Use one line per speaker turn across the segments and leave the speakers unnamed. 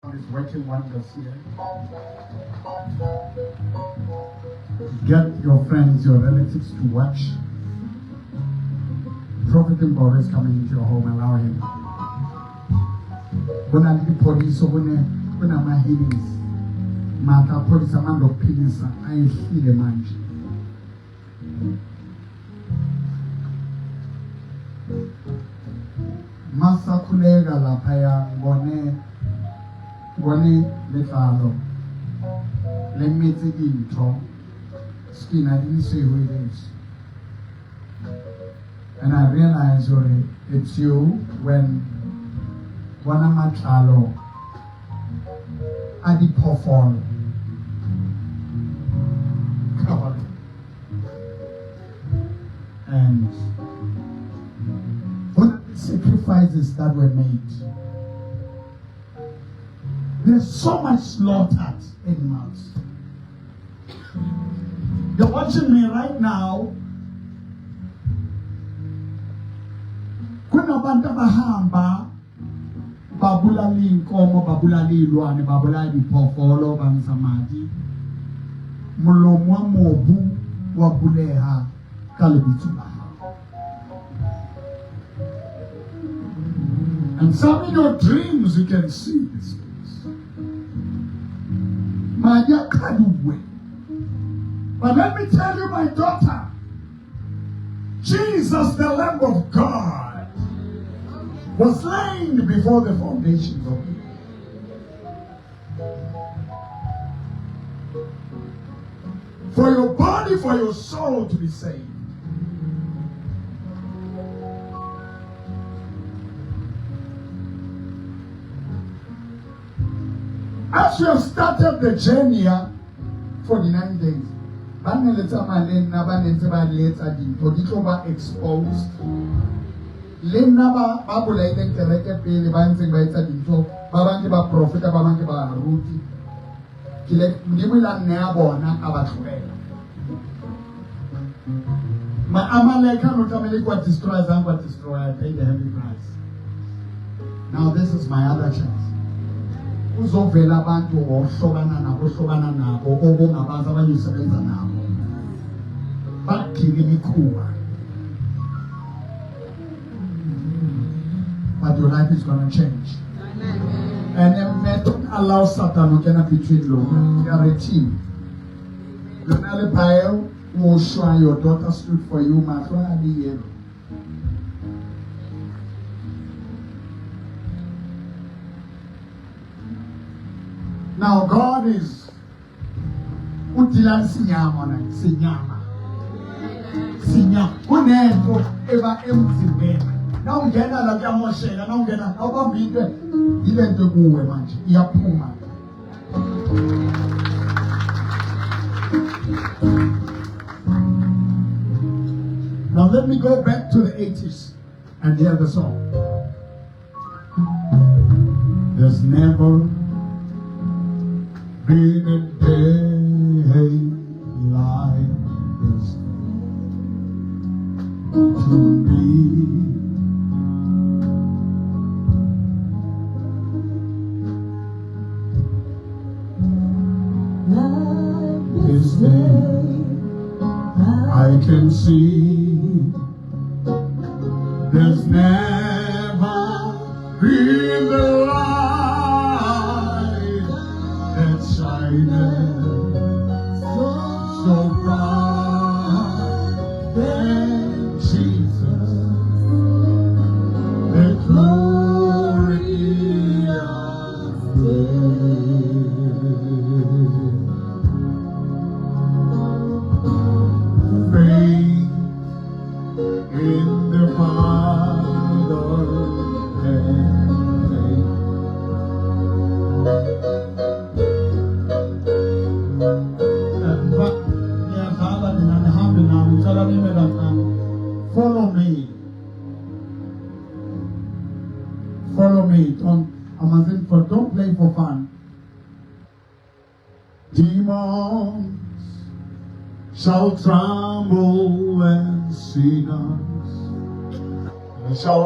is working wonders here. Get your friends, your relatives to watch. Prophet Mboro is coming into your home, allow him. When I leave police, when I'm a healings, Mata police, a man of peace, I heal the man. Masa kulega la paya Gone letlalo le metsi dintho skin I didn't say who it is, and I realized it's you when wana matlalo adi phofolo covered, and what sacrifices that were made. There's so much slaughtered animals. You're watching me right now. Kuna bantu bahamba babulali inkomo, babulali ilwane, babulali iphoofolo bangisamadi. Mulomo wa mobu wa buleha kalebitsu baha. And some in your dreams you can see this. But let me tell you, my daughter, Jesus, the Lamb of God, was slain before the foundations of the earth. For your body, for your soul to be saved. As you have started the journey 49 days, exposed. My Amalek what destroys and what destroy. I pay the heavy price. Now this is my other chance. Uzovela abantu ohlobana nabo obongabantu abayisebenza nabo badinga imikhuba, but your life is going to change. And don't allow Satan to get between you. You are a team. Lonale Bael will show your daughter stood for you. Now God is utilan sinyama. Kunento eva emzimbeni. Na ungena la kuyamoshela, na ungena awubamba into ilento kuwe manje iyaphuma. Now let me go back to the 80s and hear the song. There's never been a day like this to me. This day I can see there's never been the light that shines so bright than Jesus, the glorious day. Faith in the Father and faith. Follow me. Follow me. Don't play for fun. Demons shall tremble and sinners shall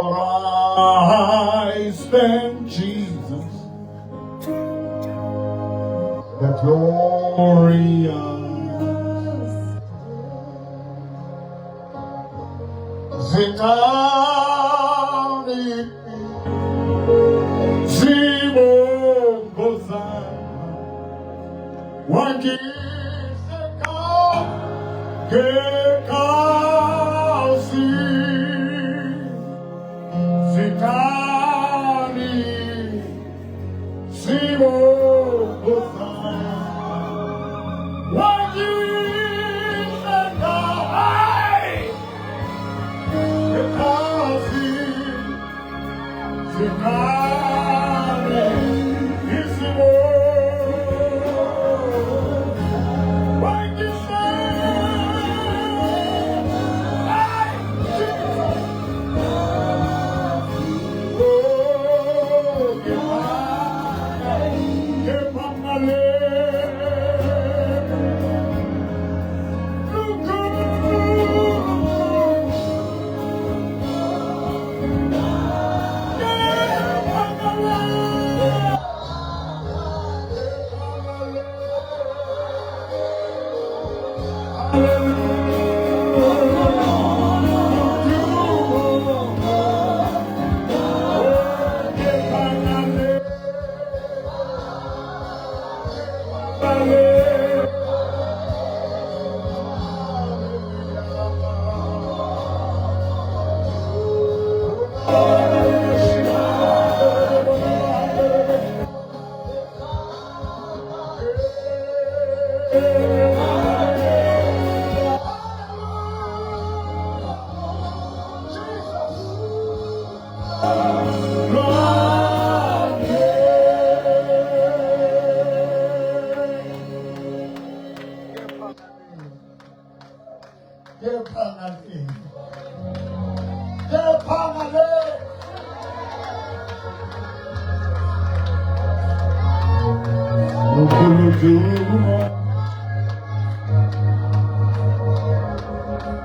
rise, then Jesus the glorious Zinari Zibongoza Wakiseka Kekasi Zitani Zibongoza Wakiseka Kekasi Zitani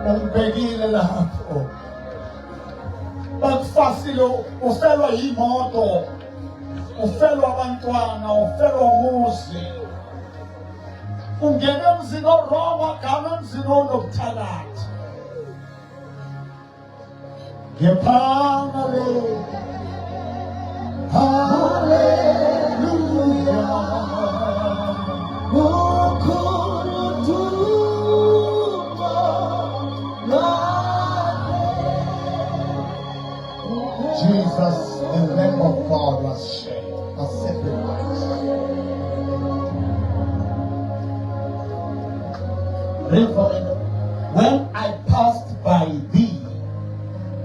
Umbekile lapho bakufasile ufelwa yimoto ufelwa abantwana ufelwa umuzi ungene emzini oroma gama emzini onobuthakathi ngephanga le hallelujah Jesus, the Lamb of God, was shed, was sacrificed. When I passed by thee,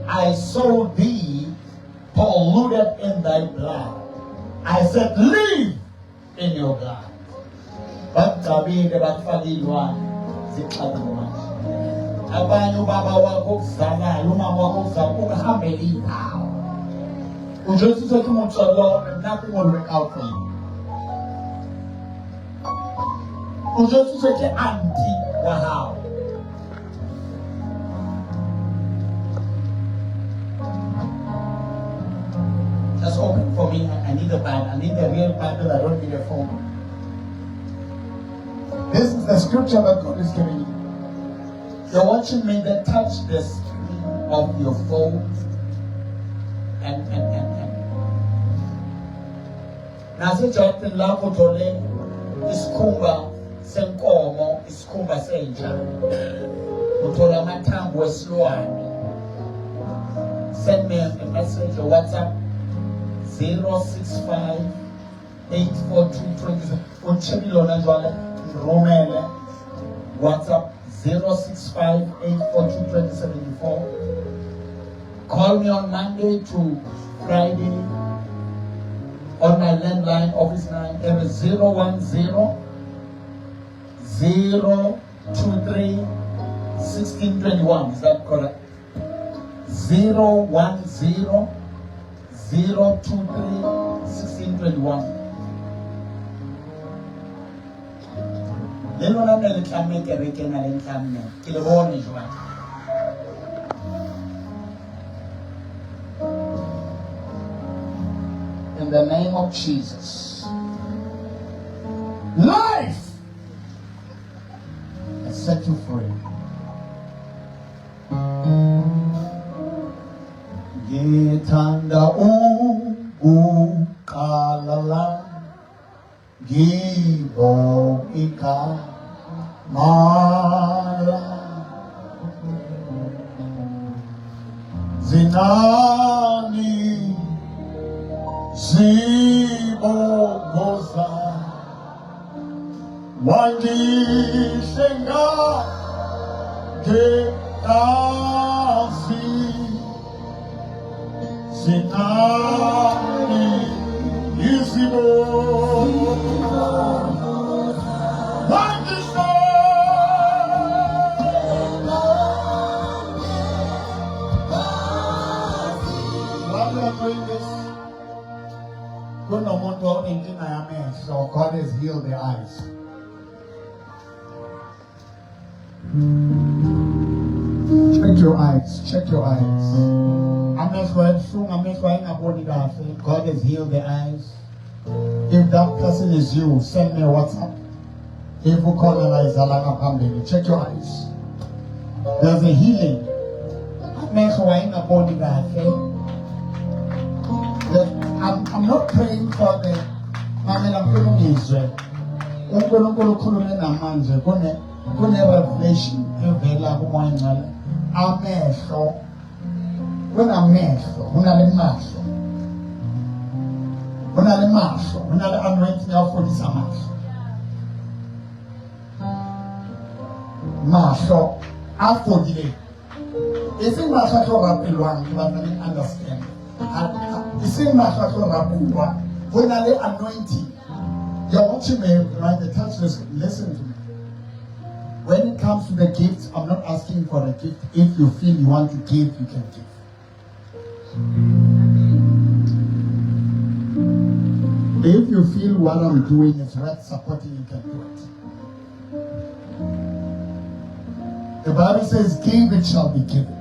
I saw thee polluted in thy blood. I said, live in your blood. But David, but Falilwan, Zikadwan. Abanye ubaba wakho kuzalayo umama wakho kuzalayo ungahambeli indawo uJesu uthi umuntu alone nothing will work out for you uJesu uthi anti wahao just open for me. I need a Bible. I need a real Bible. I don't need a phone. This is the scripture that God is giving you. You're watching me, then touch the screen of your phone and. Nase Jonathan lapho thole isikhumba senkomo, isikhumba senja. Uthola amathambo wesilwane. Send me a message or WhatsApp 065 842 uthimilona njalo Romele WhatsApp 065 842 2074. Call me on Monday to Friday on my landline office line 010 023 1621. Is that correct? 010 023 1621. Lelona nne le tlamme kereke na le tlamme ke le bone jwang. In the name of Jesus. Life set you free. Ngithanda ukuqala ngibonga igama zinani zibogoza wangihlenga ngegazi zinani izibogoza So God has healed their eyes. Check your eyes. Check your eyes. God has healed their eyes. If that person is you, send me a WhatsApp. If you call check your eyes. There's a healing. I'm not praying for the Israel. Revelation evela kumoya amehlo kunamehlo kunale anointing yafundisa mahlo afodile isimahlo rapelwang but understand isimahlo rapelwa kunale anointing. You're watching me, right? The touch this. Listen to me. When it comes to the gifts, I'm not asking for a gift. If you feel you want to give, you can give. If you feel what I'm doing is worth supporting, you can do it. The Bible says, give, it shall be given.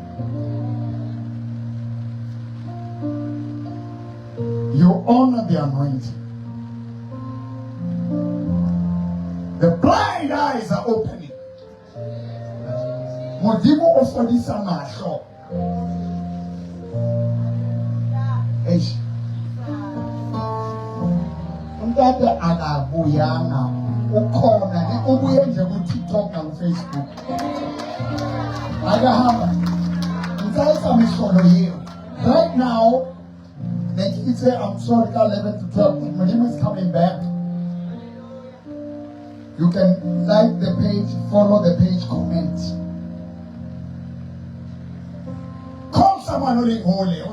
You honor the anointing. The blind eyes are opening. Modimo ofodisa mahlo. Eish. Umntata akabuyanga ukhona ke ubuye nje ku TikTok na Facebook. Akahamba. Ngicela misolo yenu. Right now, like you say, I'm sorry, 11 to 12. Modimo is coming back. You can like the page, follow the page, comment. Call someone who is holy. Yo,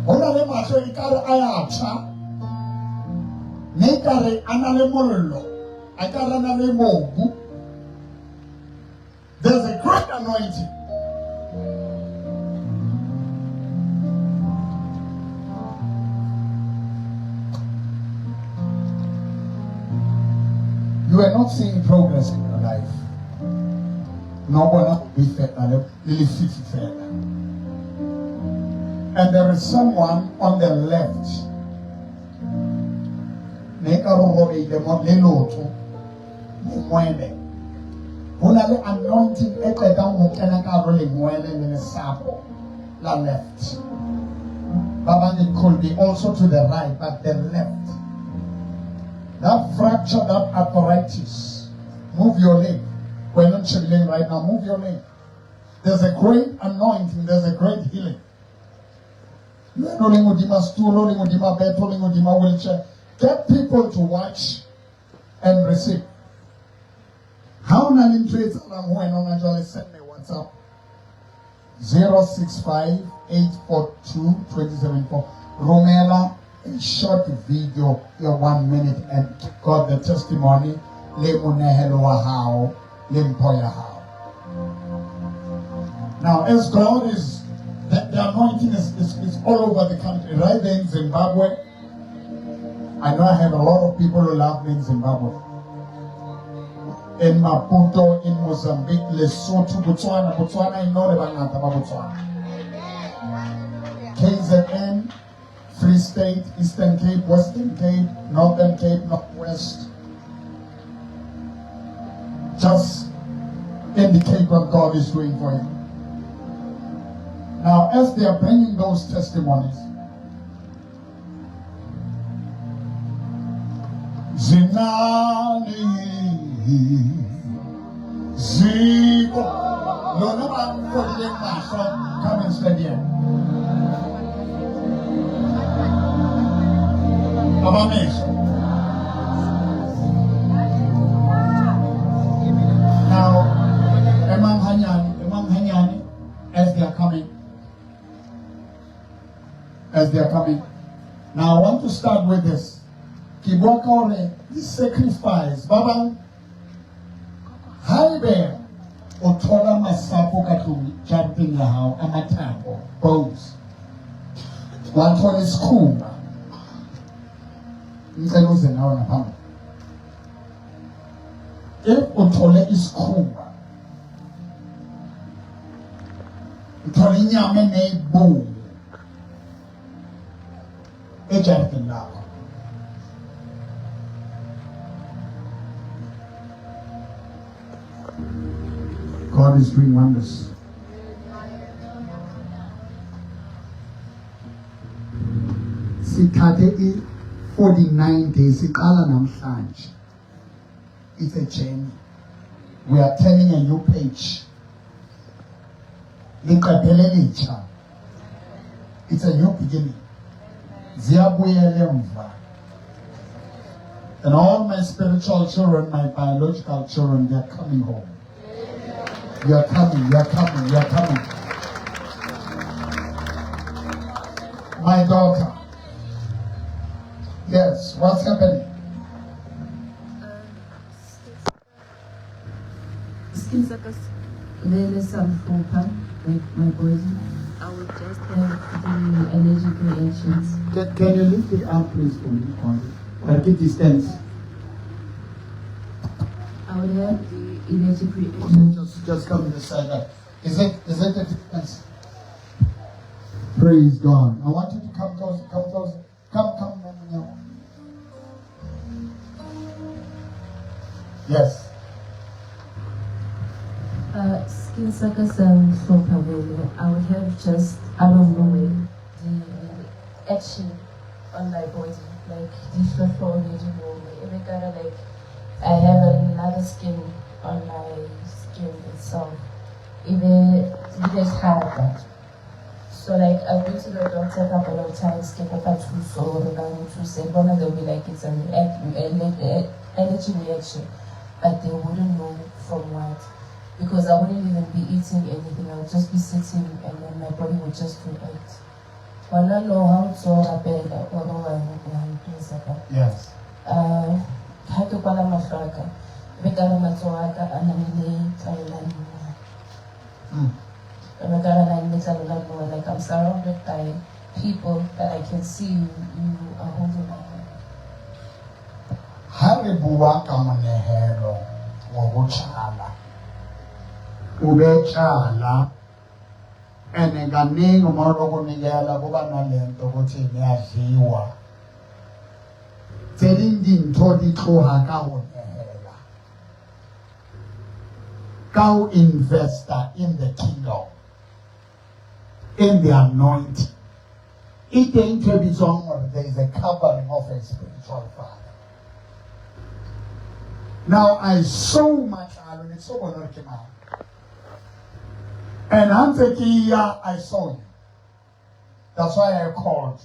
onale maso ikare ayacha. Nekare anale mololo. Akare anale mogu. There's a great anointing. You are not seeing progress in your life. No one will be fed. And there is someone on the left. Unale anointing la left. Baba, it could be also to the right, but the left. That fracture, that arthritis. Move your leg. We're not chilling right now. Move your leg. There's a great anointing. There's a great healing. You are rolling with my stool, rolling with my bed, rolling with my wheelchair. Get people to watch and receive. How many trades I'm going on? Actually, send me WhatsApp. 065-842-2074. Romela. A short video, your 1 minute, and got the testimony. Now, as God is, the anointing is all over the country. Right there in Zimbabwe, I know I have a lot of people who love me in Zimbabwe. In Maputo, in Mozambique, Lesotho, Botswana, you know the Bangata, Botswana. KZN, Free State, Eastern Cape, Western Cape, Northern Cape, Northwest, Just indicate what God is doing for you. Now, as they are bringing those testimonies, Zinani Ziko. No, no, I'm putting my son. Come and stand here. Now, Emang Hanyani, as they are coming. Now, I want to start with this. Kibwaka this sacrifice, Baba. Haibe, Otola Masapo Katu, jumping Yahao, Amatambo, bones. One for the school. If Otole is cool, Tolinya Mene Boom, a jumping now. God is doing wonders. Sithathe 49 days. It's a journey. We are turning a new page. It's a new beginning. And all my spiritual children, my biological children, they are coming home. You are coming. My daughter. Yes, what's happening?
There is some proper, like my body. I would just have the allergic reactions.
Can you lift it up, please, for me? At a distance.
I would have the allergic reactions.
Just come this side. Is it the distance? Praise God. I want you to come closer. Come. Yes.
Skin suckers and soap. I would have just out of nowhere the action on my body, like this for already every kind of like I have another skin on my skin itself. Even just have that. So like I've been to the doctor a couple of times, get up at 2 so to say one of them will be like it's an allergy reaction, but they wouldn't know from what. Because I wouldn't even be eating anything, I would just be sitting and then my body would just react. I don't know how to happen or
yes.
How to call my fraka. Because my toaka and like I'm surrounded by people that I can see you are holding my hand.
Haribuwa kamanehelo wabuchala. Ubechala ene kaningi uma lokunikela kuba nalento ukuthi niyadliwa selindintho ditloha ka ho nehela ka ho investor in the kingdom, in the anointing. It ain't to be song, there is a covering of a spiritual father. Now I so much iron, it's so much out. And I'm thinking, yeah, I saw you. That's why I called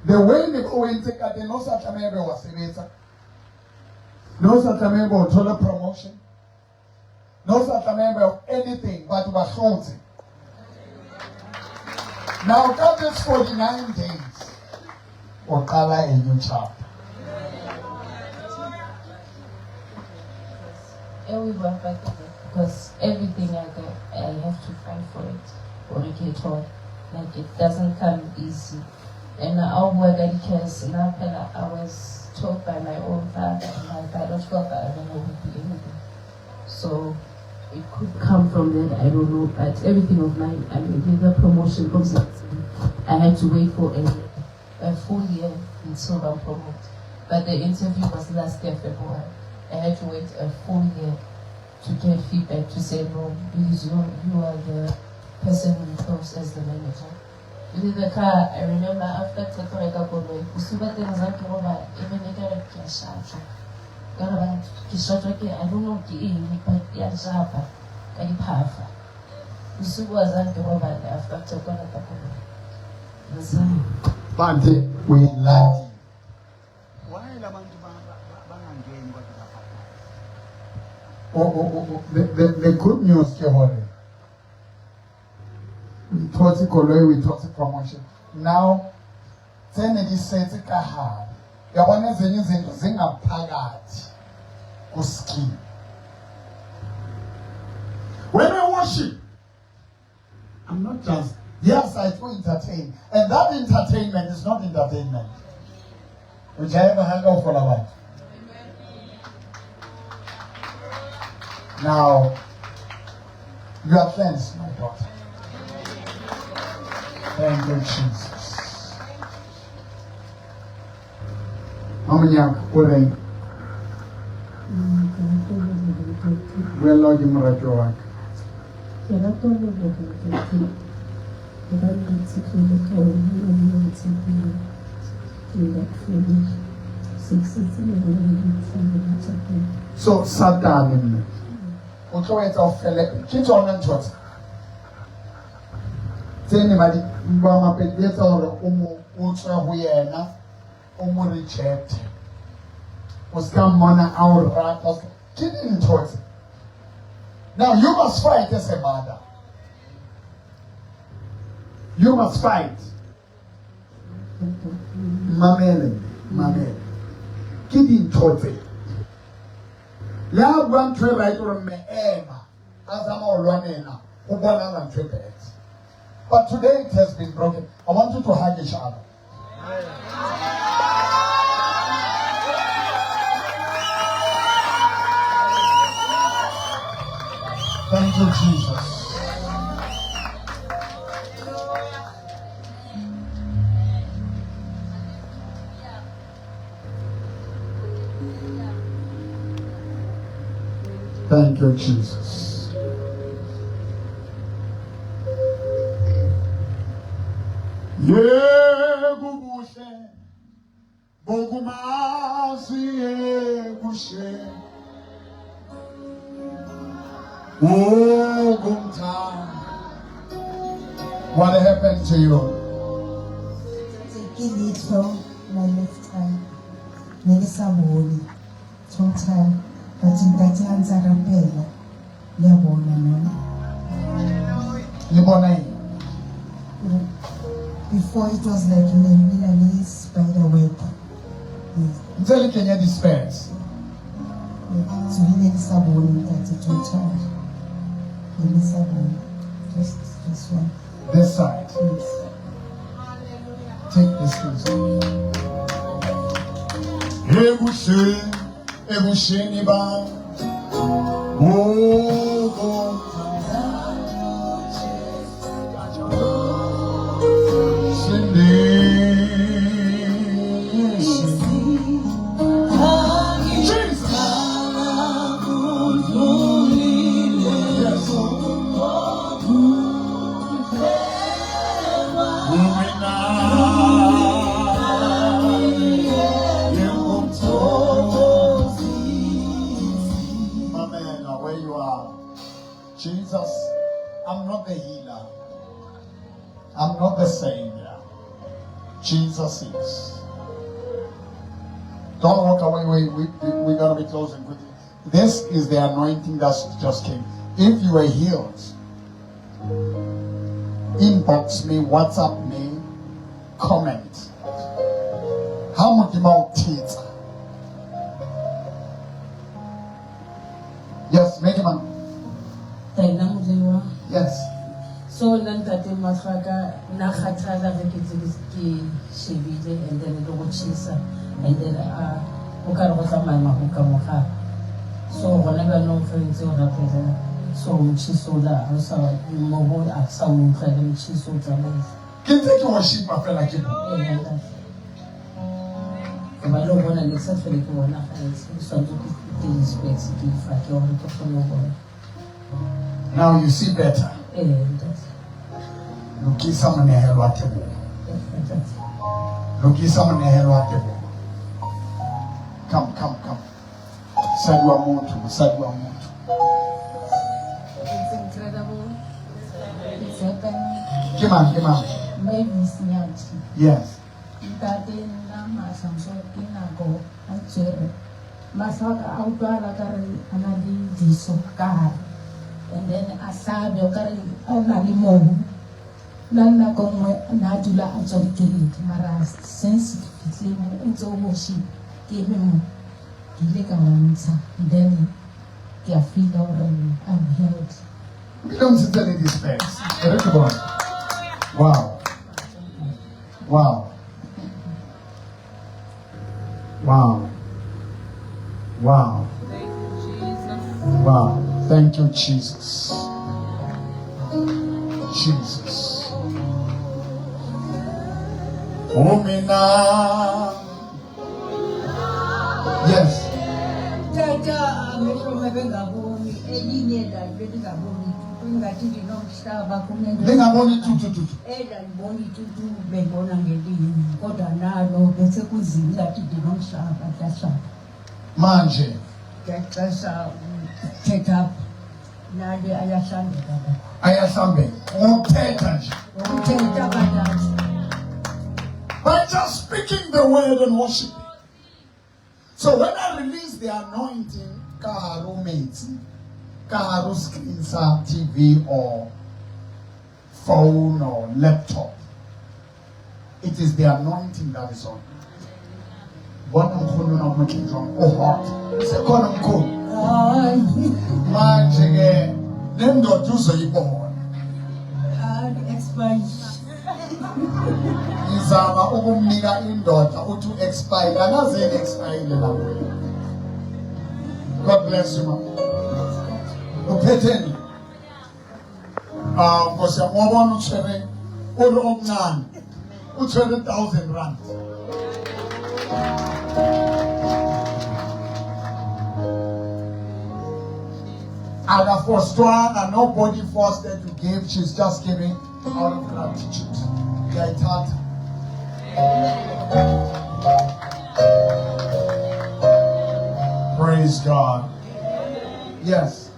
you. The way they go and take a no such a member was a no such a member of total promotion, no such a member of anything but was holding. Now, that is 49 days. Or color a new chapter.
And we work back because everything I get, I have to fight for it or get on. Like it doesn't come easy. And our work because now I was told by my own father, my biological father, I would be anything. So it could come from that, I don't know, but everything of mine, I mean, the promotion comes. I had to wait for a full year until I'm promoted. But the interview was last year February. I had to wait a full year to get feedback to say no, because you are the person who close as the manager. In the car, I remember after Tekoreka Koloi, Usuba things like Roba, even a Kishaja. Garaban Kishaja, I don't know the in, but Yazapa, Kadipafa. Usuba was like Roba after Tekoreka Koloi.
But we love you. The good news, Kehore. We taught it Koloi, we taught it promotion. Now, then it is said to Kahar. Yabana Zinga Pagat. Uski. When I worship, I'm not just, yes, I do entertain. And that entertainment is not entertainment. Which I ever hang out for a while. Now, you are cleansed, my daughter. Thank you, Jesus. How many are pulling? Well, Lord, you might do work. So, Satan. Ocho it's of Philip. Keep on and trust. Say anybody, Mama Pedeta or Ultra Huena, Richard. Was come Mona our rat. Keep in trust. Now you must fight as a mother. You must fight. Mamele. Keep in trust. Ya one trade right from me Emma as I'm all running now. But today it has been broken. I want you to hug each other. Thank you, Jesus. Thank you, Jesus. Yegubushe, Bogumasi Yegushe, Ogumta. What happened to you?
Taking it from my left hand, Negisaboli, total. But in that hands are a pair, before it was like in a Milanese spider web.
Tell you, can you dispense?
So he needs sabon at the total. He needs sabon. Just this one.
This side.
Yes.
Take this piece. Ebusheniba, Jesus, I'm not the healer. I'm not the savior. Jesus is. Don't walk away. We're going to be closing quickly. This is the anointing that just came. If you are healed, inbox me, WhatsApp me, comment. How much about teeth? Yes, make him up. Yes.
So then that in Mafraga, Nakhatala, the Shevile, and then the Chisa, and then Ukarwasama Hukamoha. So whenever no friends or represent, so Chisola, also Mobo at some Frederick Chisola.
Can you take your sheep, my friend, like you?
Ba lo bona le sa tlhole ke bona gae se swantse ke specs ke fa ke gore ke kgone go bona.
Now you see better. Lokisa monehelo a tebo. Lokisa monehelo a tebo. Come. Sadwa motho.
It's incredible. It's happening.
Come on.
Maybe it's not.
Yes.
Ntate nna masamso ke nako a tsere. Masaka a utlwala ka re a na le diso ka hare. And then a sabe o ka re a na le mobu. La nako nngwe na dula a tswa dikeledi mara since ke fitlile mo ntse o moshi ke be mo ke ile ka wantsha. Then ke a feel gore I'm healed.
We don't sit in this place. Everybody. Wow. Thank you, Jesus. Omina. Yes.
Tata amesoma bengaboni elinye la bengaboni ngathi ndinomhlaba kumntu
Bengaboni tutu.
ndiboni tutu bengona ngelinye kodwa nalo bese kuzini ngathi ndinomhlaba ndahlaba
Manje.
ndaxesha thetha nale ayahlambeka
Ayasambe. Uthetha nje.
uthetha kanjani.
By just speaking the word and worshiping. So when I release the anointing, Kaharu mates, Kaharu screen, TV or phone or laptop, it is the anointing that is on. What I'm calling on my children, oh heart, second I'm cool. Manje again, them don't do so you born. Izama ukumnika indoda uthi expire akazeni expire lapho. God bless you, ma. Uphetheni. Nkosi ngiyabona utshwere omncane. Utshwere 1,000 rand. And for strong and nobody forced her to give, she's just giving out of gratitude. Yeah, praise God. Yes.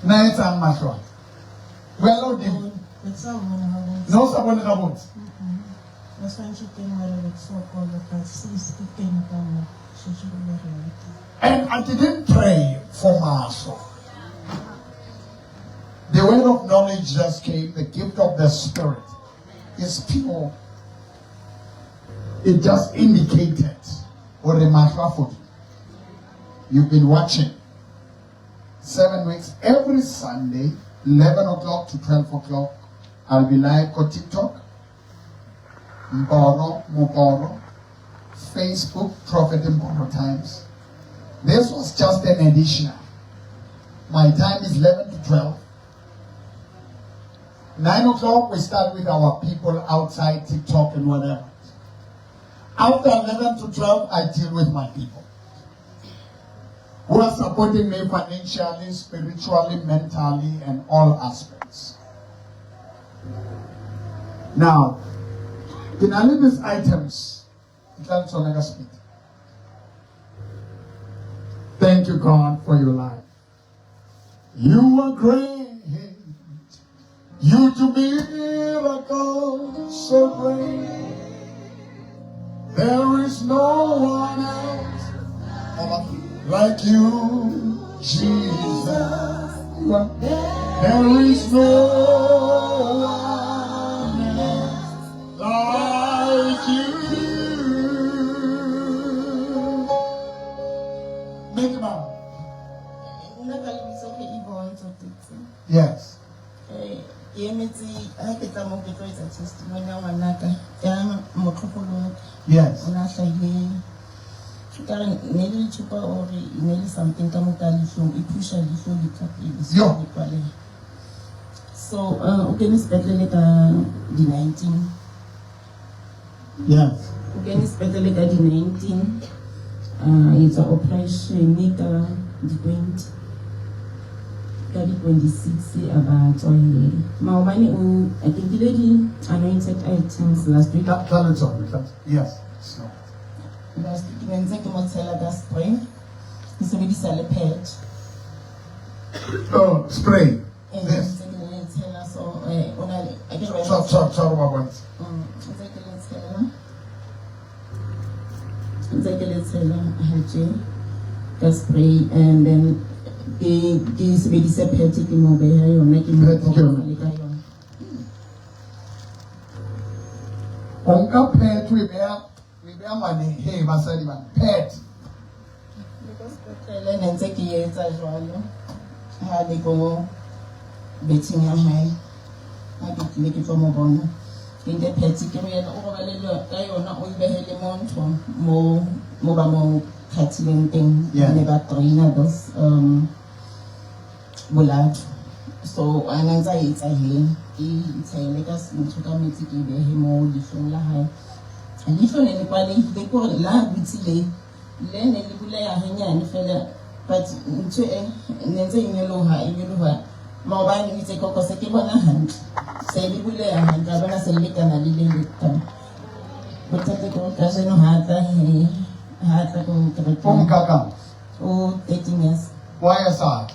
Night and Mashwa. Well, no, someone about. And I didn't pray for Maso. The word of knowledge just came, the gift of the Spirit is pure. It just indicated what the microphone. You've been watching 7 weeks, every Sunday, 11 o'clock to 12 o'clock. I'll be live on TikTok, Mboro, Facebook, Prophet Mboro Times. This was just an additional. My time is 11 to 12. 9 o'clock, we start with our people outside TikTok and whatever. After 11 to 12, I deal with my people who are supporting me financially, spiritually, mentally, and all aspects. Now, can I leave these items? Thank you, God, for your life. You are great. You do miracles so great. There is no one else like you, Jesus. There is no one else like you. Make him out. Yes. Yes.
So, ukene isipetlele ka di-19.
Yes.
Ukene isipetlele ka di-19. It's an operation ka di-20. Ka di-26 about maobane I think the lady anointed items last week.
Tell it on. Yes. So.
Last week when ke mo tshela ka spray. Ke sebedisa le patch.
Oh, spray.
Yes. So,
Sorry, my boy.
spray and then ke sebedisa patch ke mo beha yona ke mo ka yona.
Onka pet we bear money. Hey, basadi man. Pet.
Because le ntse ke etsa jwalo. Ha le go betting ya hae. Ha ke tlile ke tlo mo bona. Ke nte pet ke re yena o robalelwa ka yona o ibehele mo ntho mo ba mo khatileng teng ne ba trainer those blood. So ananza etsa he ke itshele ka sentho ka metsi ke behe mo dihlong la hae. Leihlo ne le kwalehile ko la butsile le ne le buleha hanyane fela but ntho ne ntse inyoloha maobane itse koko se ke bona hantle se le buleha hantle bona se le kana le letana botsate ko ka seno hata ko
Kaka.
oh 13 years.
Why is that?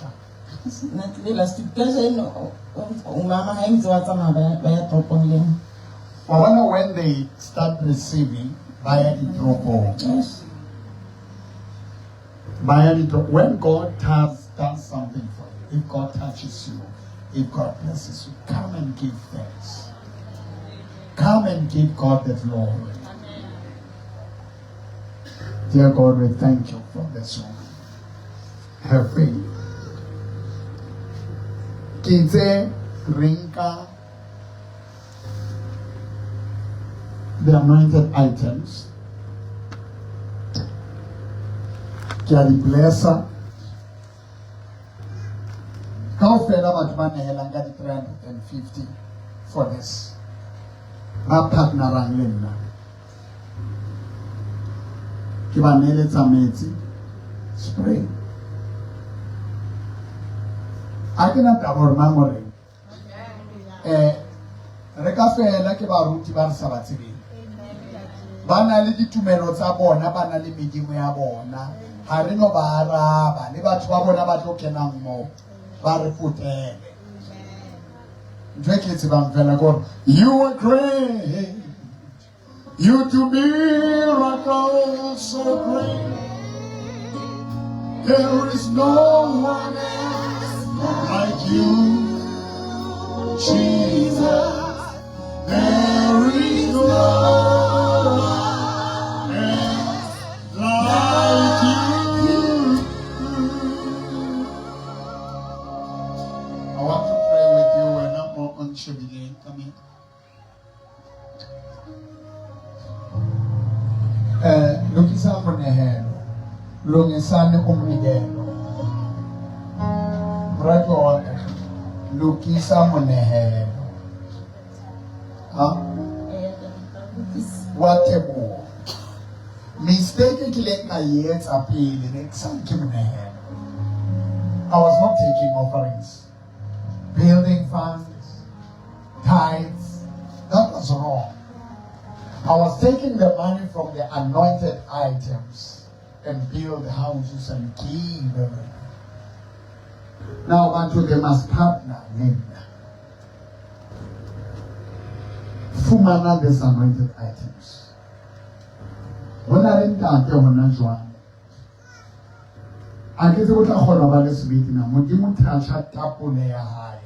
Not the last because mama hangs what I'm about tropong le.
I wonder when they start receiving via the tropo.
Yes.
When God does something for you, if God touches you, if God blesses you, come and give thanks. Come and give God the glory. Dear God, we thank you for this woman. Have faith. Kize Rinka, the anointed items. Kiali blessa. How fela batmane helanga di 350 for this. Ba partner ranglena. Kiba nele tsametse spray. I cannot avoid memory. Re ka fela ke ba ruti ba re sa ba tsebeng. Ba na le ditumelo tsa bona, ba na le medimo ya bona. Ha re no ba araba le batho ba bona ba tlo kenang mo ba re putele. Ntwe ke tsebang fela gore you are great. You do miracles so great. There is no one else like you, Jesus. There is no one else like you. I want to pray with you when I'm on Shubile. Come in. Lukisa munehelo. Lungisane umnikelo. Mrato wake. Lukisa munehelo. Whatever. Mistake kileka yet appeal munehelo. I was not taking offerings. Building funds. Tithes. That was wrong. I was taking the money from the anointed items and build houses and give everything. Now unto them as partner, Fumana these anointed items. When I didn't count on Juan, I guess what I hold about this meeting. Mudimu Tasha Tapulea High.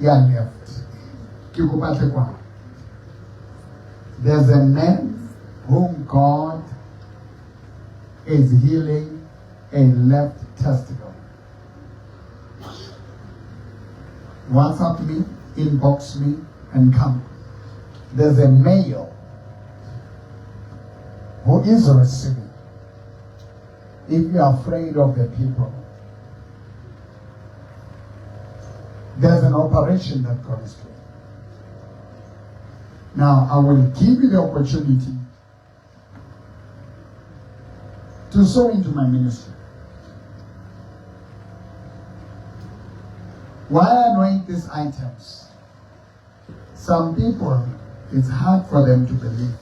Yeah, left. Kikupatekwa. There's a man whom God is healing a left testicle. WhatsApp me, inbox me, and come. There's a male who is receiving. If you're afraid of the people, There's an operation that God is doing. Now, I will give you the opportunity to sow into my ministry. Why anoint these items? Some people, it's hard for them to believe.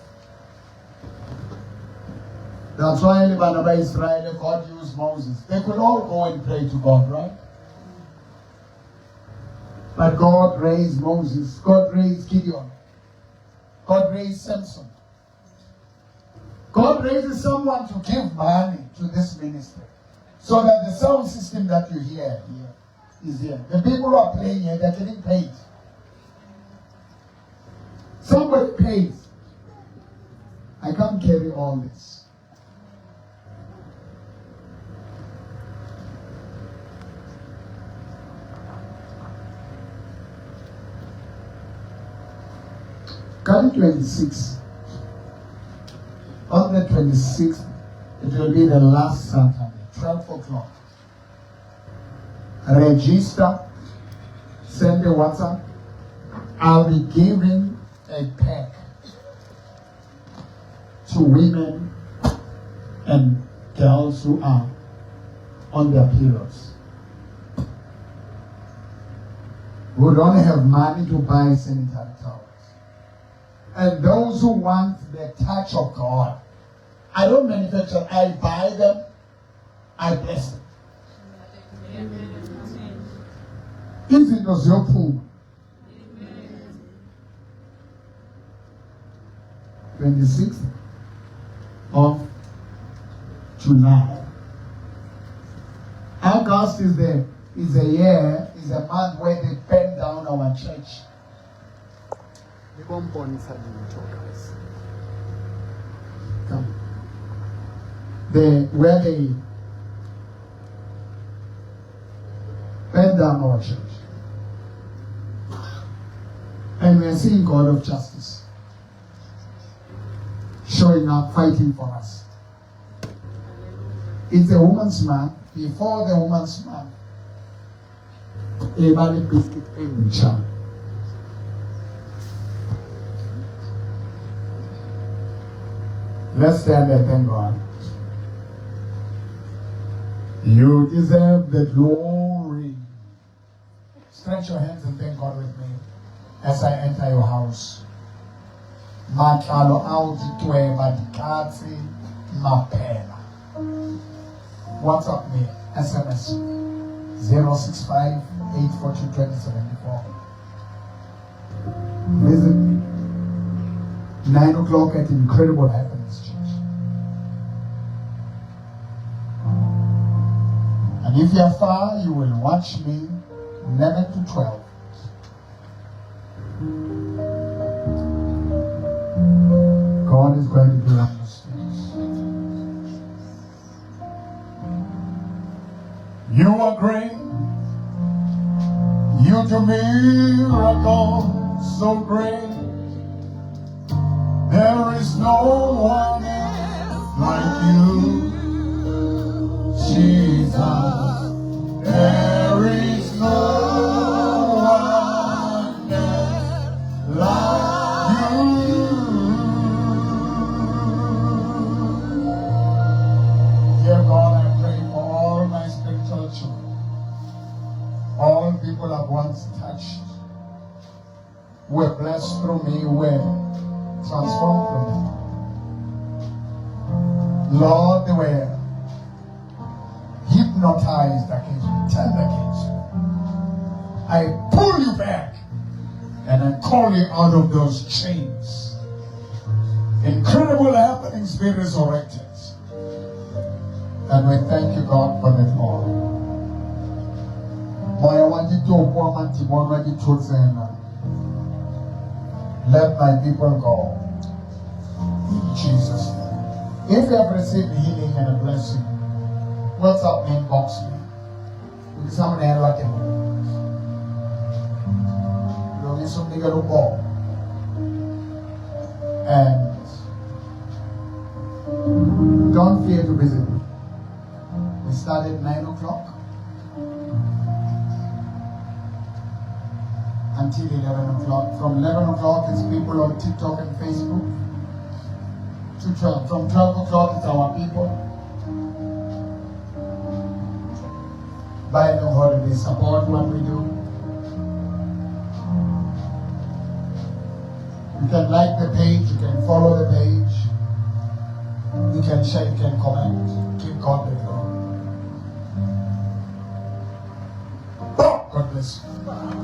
That's why the man of Israel, God used Moses. They could all go and pray to God, right? But God raised Moses. God raised Gideon. God raised Samson. God raises someone to give money to this ministry. So that the sound system that you hear here is here. The people who are playing here, they're getting paid. Somebody pays. I can't carry all this. Come 26. On the 26th, it will be the last Saturday, 12 o'clock. Register, send a WhatsApp. I'll be giving a pack to women and girls who are on their periods, who don't have money to buy sanitary towels. And those who want the touch of God, I don't manufacture, I buy them, I bless them. If it was your pool, 26th of July. August is a month where they bend down our church. Come. Where they bend down our church. And we are seeing God of justice showing up, fighting for us. It's a woman's month. Before the woman's month, everybody biscuit and charm. Let's stand and thank God. You deserve the glory. Stretch your hands and thank God with me as I enter your house. Matlalo auditwe badikatsi mapela. WhatsApp me, SMS 065-842-2074. Visit me 9 o'clock at Incredible Happiness Church. And if you are far, you will watch me 11 to 12. God is going to do wondrous things. You are great. You do miracles so great. There is no one else like you, Jesus. There is no one else like you. Dear God, I pray for all my spiritual children, all people I've once touched, who were blessed through me, who were transformed from them. Lord, they were hypnotized against you, turned against you. I pull you back and I call you out of those chains. Incredible happenings be resurrected. And we thank you, God, for that, Lord. Let my people go. In Jesus' name. If you have received healing and a blessing, what's up, inbox me. Because I'm going to like it. You'll need something to go. And don't fear to visit me. We start at 9 o'clock. until 11 o'clock. From 11 o'clock, it's people on TikTok and Facebook. To 12. From 12 o'clock, it's our people. By the holiday, support what we do. You can like the page, you can follow the page, you can share, you can comment. Give God the glory. God bless you.